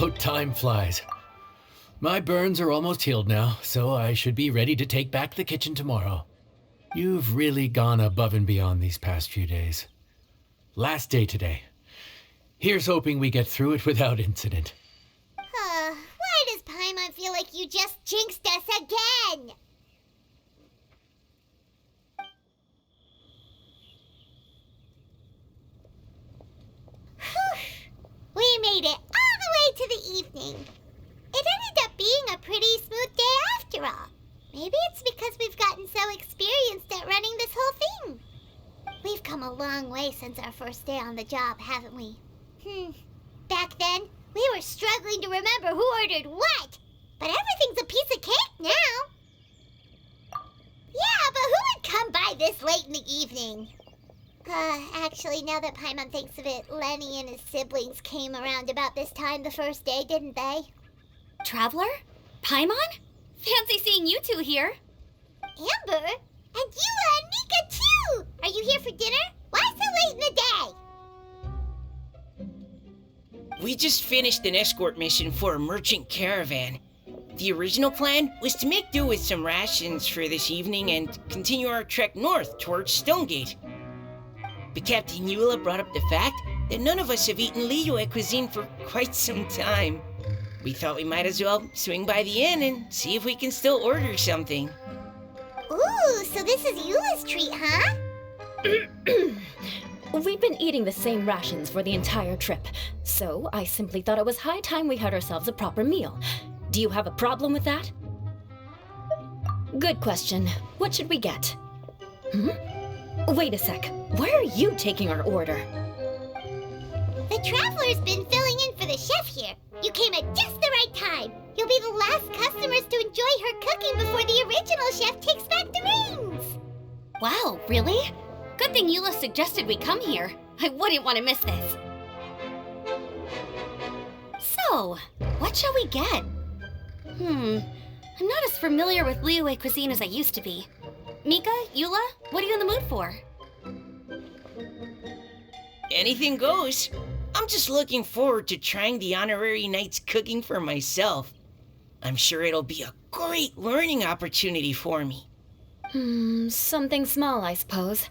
How time flies. My burns are almost healed now, so I should be ready to take back the kitchen tomorrow. You've really gone above and beyond these past few days. Last day today. Here's hoping we get through it without incident. Why does Paimon feel like you just jinxed us again? We made it all the way to the evening. It ended up being a pretty smooth day after all. Maybe it's because we've gotten so experienced at running this whole thing. We've come a long way since our first day on the job, haven't we? Back then, we were struggling to remember who ordered what. But everything's a piece of cake now. Yeah, but who would come by this late in the evening? Actually, now that Paimon thinks of it, Lenny and his siblings came around about this time the first day, didn't they? Traveler? Paimon? Fancy seeing you two here. Amber? And Eula and Mika too! Are you here for dinner? Why so late in the day? We just finished an escort mission for a merchant caravan. The original plan was to make do with some rations for this evening and continue our trek north towards Stonegate. But Captain Eula brought up the fact that none of us have eaten Liyue cuisine for quite some time. We thought we might as well swing by the inn and see if we can still order something. Ooh, so this is Eula's treat, huh? We've been eating the same rations for the entire trip, so I simply thought it was high time we had ourselves a proper meal. Do you have a problem with that? Good question. What should we get? Wait a sec. Why are you taking our order? The Traveler's been filling in for the chef here. You came at just the right time. You'll be the last customers to enjoy her cooking before the original chef takes back the reins. Wow, really? Good thing Eula suggested we come here. I wouldn't want to miss this. So, what shall we get? I'm not as familiar with Liyue cuisine as I used to be. Mika, Eula, what are you in the mood for? Anything goes. I'm just looking forward to trying the honorary knight's cooking for myself. I'm sure it'll be a great learning opportunity for me. Something small, I suppose.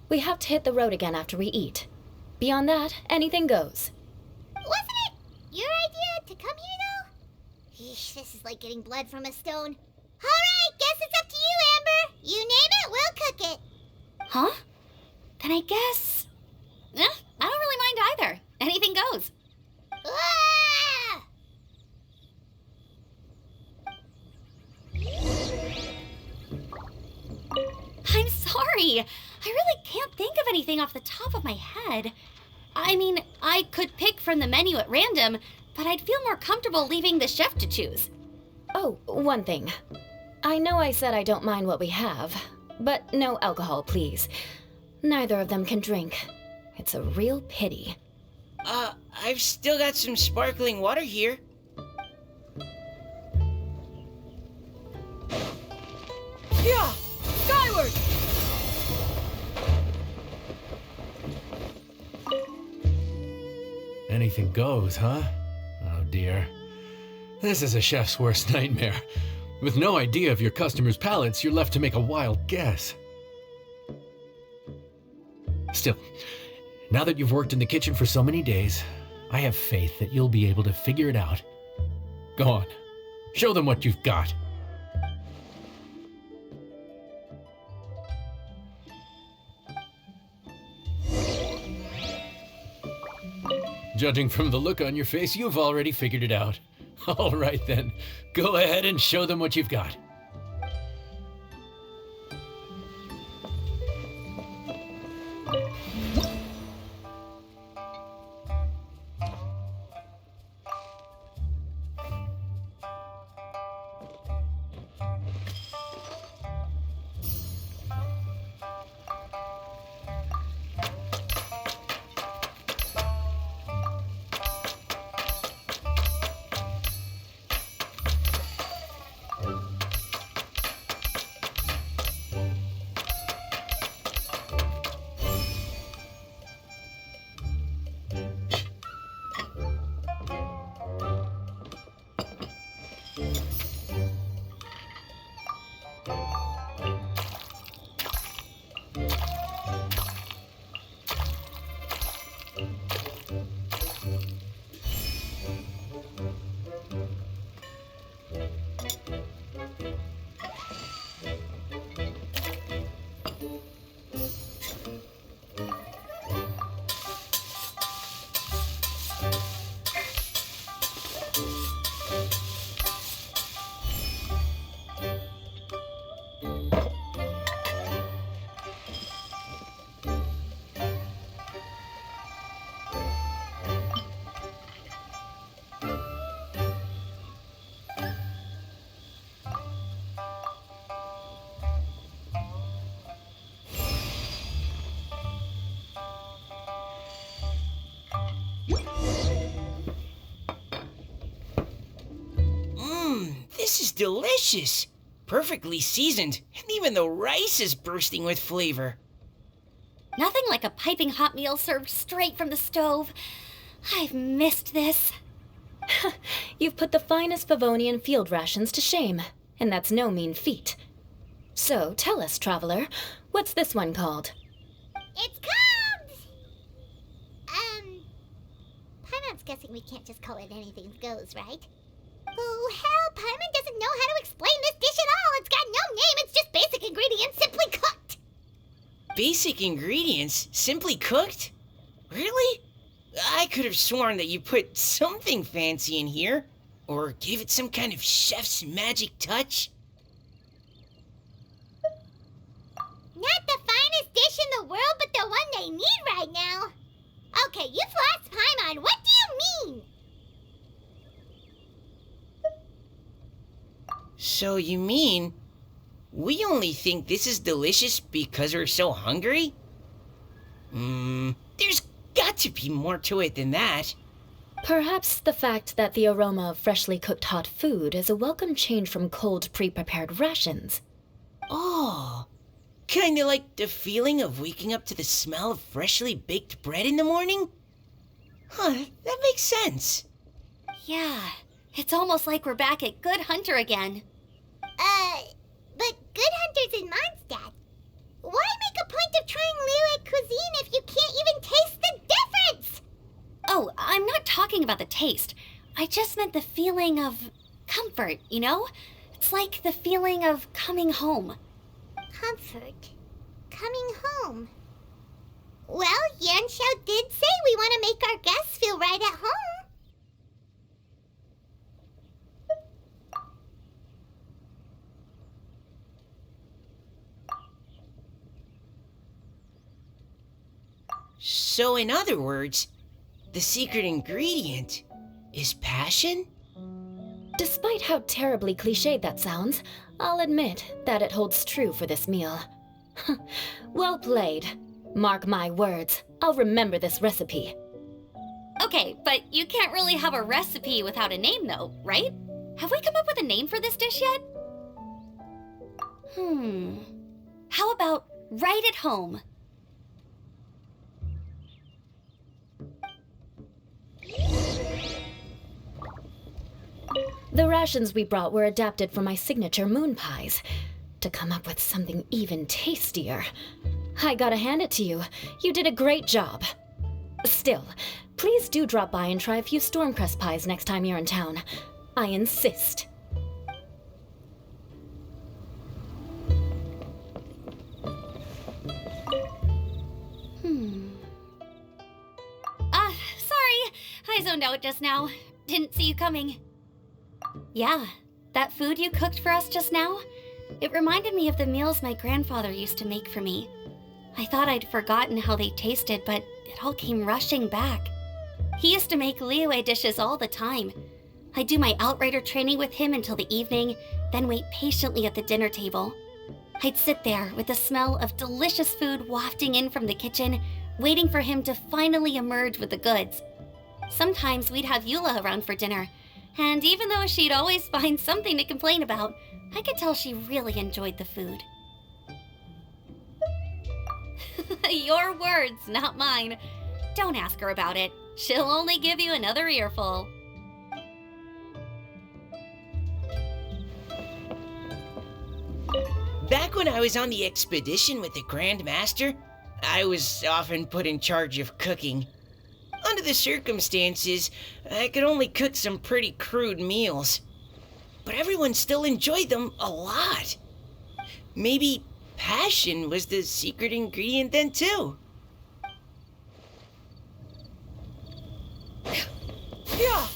We have to hit the road again after we eat. Beyond that, anything goes. Wasn't it your idea to come here, though? Eesh, this is like getting blood from a stone. All right, guess it's up to you, Amber. You name it, we'll cook it. Huh? Then I guess... I don't really mind either. Anything goes. Ah! I'm sorry. I really can't think of anything off the top of my head. I mean, I could pick from the menu at random, but I'd feel more comfortable leaving the chef to choose. Oh, one thing. I know I said I don't mind what we have, but no alcohol, please. Neither of them can drink. It's a real pity. I've still got some sparkling water here. Yeah! Skyward! Anything goes, huh? Oh dear. This is a chef's worst nightmare. With no idea of your customers' palates, you're left to make a wild guess. Still, now that you've worked in the kitchen for so many days, I have faith that you'll be able to figure it out. Go on, show them what you've got. Judging from the look on your face, you've already figured it out. All right then, go ahead and show them what you've got. delicious. Perfectly seasoned, and even the rice is bursting with flavor. Nothing like a piping hot meal served straight from the stove. I've missed this. You've put the finest Favonian field rations to shame, and that's no mean feat. So, tell us, traveler, what's this one called? It's called... Paimon's guessing we can't just call it anything goes, right? Oh, hell, Paimon doesn't know how to explain this dish at all. It's got no name, it's just basic ingredients simply cooked. Basic ingredients, simply cooked? Really? I could have sworn that you put something fancy in here, or gave it some kind of chef's magic touch. Not the finest dish in the world, but the one they need right now. Okay, you've lost Paimon. What do you mean? So you mean we only think this is delicious because we're so hungry? There's got to be more to it than that. Perhaps the fact that the aroma of freshly cooked hot food is a welcome change from cold, pre-prepared rations. Oh, kinda like the feeling of waking up to the smell of freshly baked bread in the morning? Huh, that makes sense. Yeah, it's almost like we're back at Good Hunter again. But Good Hunter's in Mondstadt. Why make a point of trying Liyue cuisine if you can't even taste the difference? Oh, I'm not talking about the taste. I just meant the feeling of comfort, you know? It's like the feeling of coming home. Comfort. Coming home. Well, Yanxiao did say we want to make our guests feel right at home. So in other words, the secret ingredient is passion? Despite how terribly cliched that sounds, I'll admit that it holds true for this meal. Well played. Mark my words, I'll remember this recipe. Okay, but you can't really have a recipe without a name though, right? Have we come up with a name for this dish yet? How about Right at Home? The rations we brought were adapted from my signature moon pies. To come up with something even tastier, I gotta hand it to you. You did a great job. Still, please do drop by and try a few Stormcrest pies next time you're in town. I insist. Sorry. I zoned out just now. Didn't see you coming. Yeah, that food you cooked for us just now? It reminded me of the meals my grandfather used to make for me. I thought I'd forgotten how they tasted, but it all came rushing back. He used to make Liyue dishes all the time. I'd do my outrider training with him until the evening, then wait patiently at the dinner table. I'd sit there with the smell of delicious food wafting in from the kitchen, waiting for him to finally emerge with the goods. Sometimes we'd have Eula around for dinner, and even though she'd always find something to complain about, I could tell she really enjoyed the food. Your words, not mine. Don't ask her about it. She'll only give you another earful. Back when I was on the expedition with the Grand Master, I was often put in charge of cooking. Under the circumstances, I could only cook some pretty crude meals. But everyone still enjoyed them a lot. Maybe passion was the secret ingredient then too. Yeah!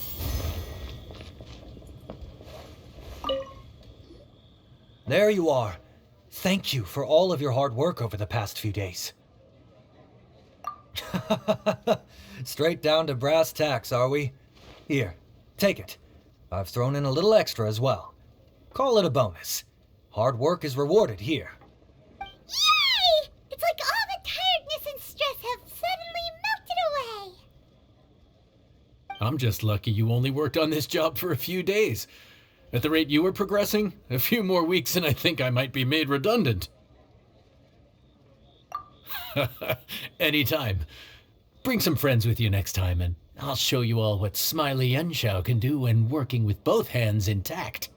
There you are. Thank you for all of your hard work over the past few days. Straight down to brass tacks, are we? Here, take it. I've thrown in a little extra as well. Call it a bonus. Hard work is rewarded here. Yay! It's like all the tiredness and stress have suddenly melted away. I'm just lucky you only worked on this job for a few days. At the rate you were progressing, a few more weeks and I think I might be made redundant. Anytime. Bring some friends with you next time, and I'll show you all what Smiley Yenshao can do when working with both hands intact.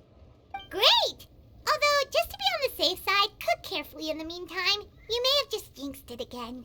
Great! Although, just to be on the safe side, cook carefully in the meantime. You may have just jinxed it again.